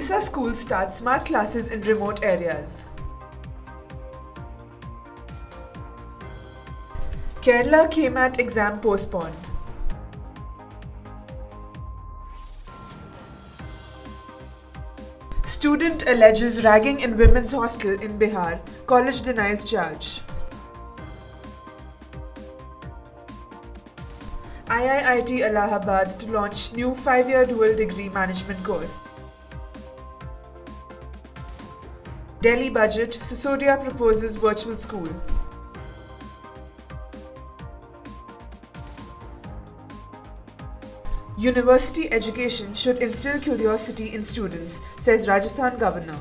Odisha schools start smart classes in remote areas. Kerala KMAT exam postponed. Student alleges ragging in women's hostel in Bihar. College denies charge. IIT Allahabad to launch new 5-year dual degree management course. Delhi budget, Sisodia proposes virtual school. University education should instill curiosity in students, says Rajasthan Governor.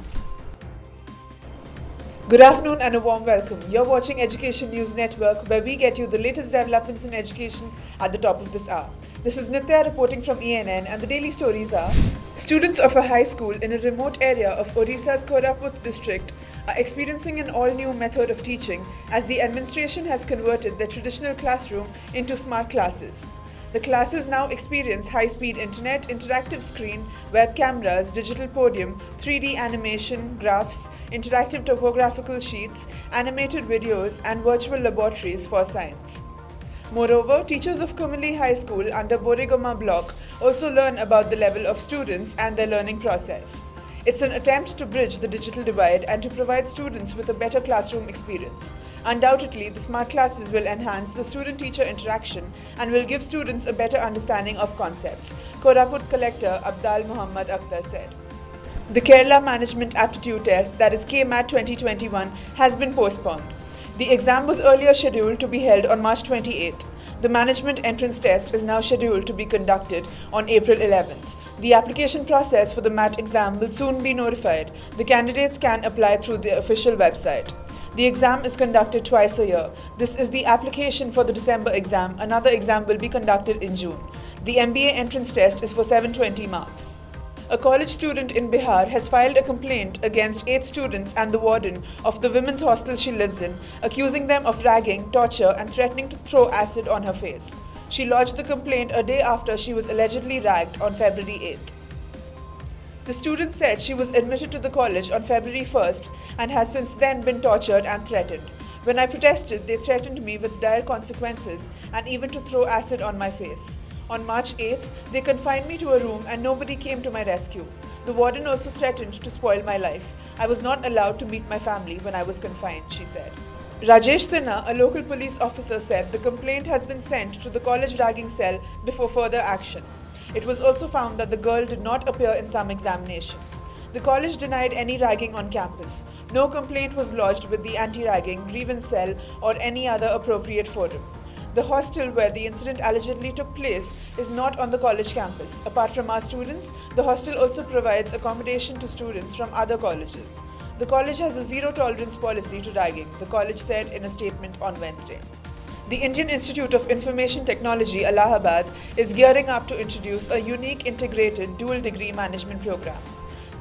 Good afternoon and a warm welcome. You're watching Education News Network, where we get you the latest developments in education at the top of this hour. This is Nitya reporting from ENN, and the daily stories are: students of a high school in a remote area of Odisha's Koraput district are experiencing an all-new method of teaching as the administration has converted their traditional classroom into smart classes. The classes now experience high-speed internet, interactive screen, web cameras, digital podium, 3D animation, graphs, interactive topographical sheets, animated videos, and virtual laboratories for science. Moreover, teachers of Kumili High School under Boregama block also learn about the level of students and their learning process. It's an attempt to bridge the digital divide and to provide students with a better classroom experience. Undoubtedly, the smart classes will enhance the student-teacher interaction and will give students a better understanding of concepts, Koraput Collector Abdal Muhammad Akhtar said. The Kerala Management Aptitude Test, that is KMAT 2021, has been postponed. The exam was earlier scheduled to be held on March 28th. The management entrance test is now scheduled to be conducted on April 11th. The application process for the MAT exam will soon be notified. The candidates can apply through the official website. The exam is conducted twice a year. This is the application for the December exam. Another exam will be conducted in June. The MBA entrance test is for 720 marks. A college student in Bihar has filed a complaint against 8 students and the warden of the women's hostel she lives in, accusing them of ragging, torture, and threatening to throw acid on her face. She lodged the complaint a day after she was allegedly ragged on February 8th. The student said she was admitted to the college on February 1st and has since then been tortured and threatened. When I protested, they threatened me with dire consequences and even to throw acid on my face. On March 8th, they confined me to a room and nobody came to my rescue. The warden also threatened to spoil my life. I was not allowed to meet my family when I was confined, she said. Rajesh Sinha, a local police officer, said the complaint has been sent to the college ragging cell before further action. It was also found that the girl did not appear in some examination. The college denied any ragging on campus. No complaint was lodged with the anti-ragging, grievance cell, or any other appropriate forum. The hostel where the incident allegedly took place is not on the college campus. Apart from our students, the hostel also provides accommodation to students from other colleges. The college has a zero-tolerance policy to ragging, the college said in a statement on Wednesday. The Indian Institute of Information Technology, Allahabad, is gearing up to introduce a unique integrated dual degree management program.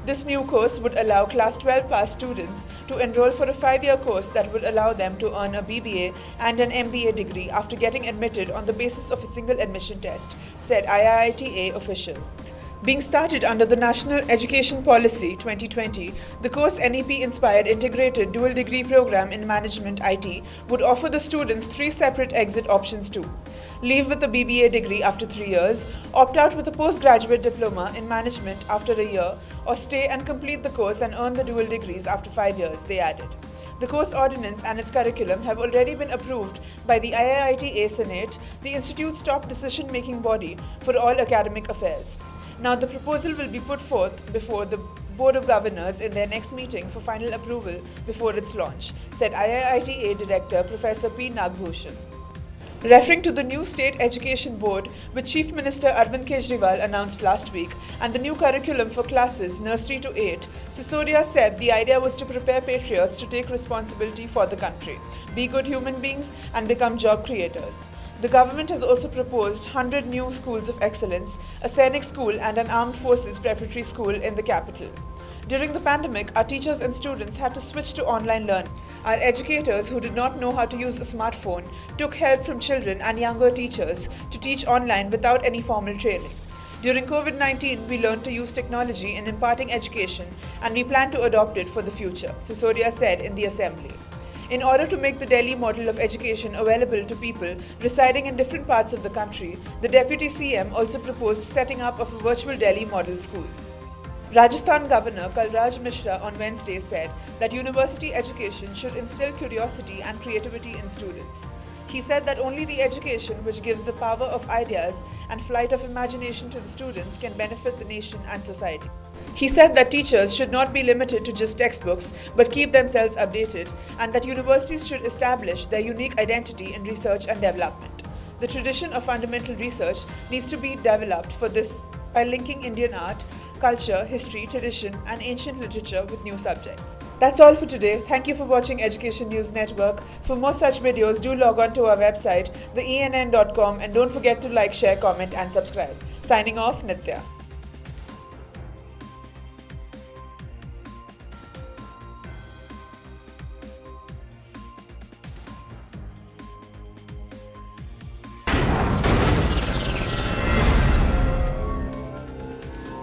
This new course would allow Class 12 pass students to enroll for a 5-year course that would allow them to earn a BBA and an MBA degree after getting admitted on the basis of a single admission test, said IITA officials. Being started under the National Education Policy 2020, the course NEP-inspired integrated dual degree program in management IT would offer the students 3 separate exit options too: leave with a BBA degree after 3 years, opt out with a postgraduate diploma in management after a year, or stay and complete the course and earn the dual degrees after 5 years, they added. The course ordinance and its curriculum have already been approved by the IITA Senate, the institute's top decision-making body for all academic affairs. Now the proposal will be put forth before the Board of Governors in their next meeting for final approval before its launch, said IITA Director Professor P. Nagbhushan. Referring to the new State Education Board, which Chief Minister Arvind Kejriwal announced last week, and the new curriculum for classes nursery to 8, Sisodia said the idea was to prepare patriots to take responsibility for the country, be good human beings, and become job creators. The government has also proposed 100 new schools of excellence, a Sainik school and an armed forces preparatory school in the capital. During the pandemic, our teachers and students had to switch to online learning. Our educators who did not know how to use a smartphone took help from children and younger teachers to teach online without any formal training. During COVID-19, we learned to use technology in imparting education and we plan to adopt it for the future, Sisodia said in the assembly. In order to make the Delhi model of education available to people residing in different parts of the country, the Deputy CM also proposed setting up of a virtual Delhi model school. Rajasthan Governor Kalraj Mishra on Wednesday said that university education should instill curiosity and creativity in students. He said that only the education which gives the power of ideas and flight of imagination to the students can benefit the nation and society. He said that teachers should not be limited to just textbooks but keep themselves updated, and that universities should establish their unique identity in research and development. The tradition of fundamental research needs to be developed for this by linking Indian art, culture, history, tradition and ancient literature with new subjects. That's all for today. Thank you for watching Education News Network. For more such videos, do log on to our website, theenn.com, and don't forget to like, share, comment and subscribe. Signing off, Nitya.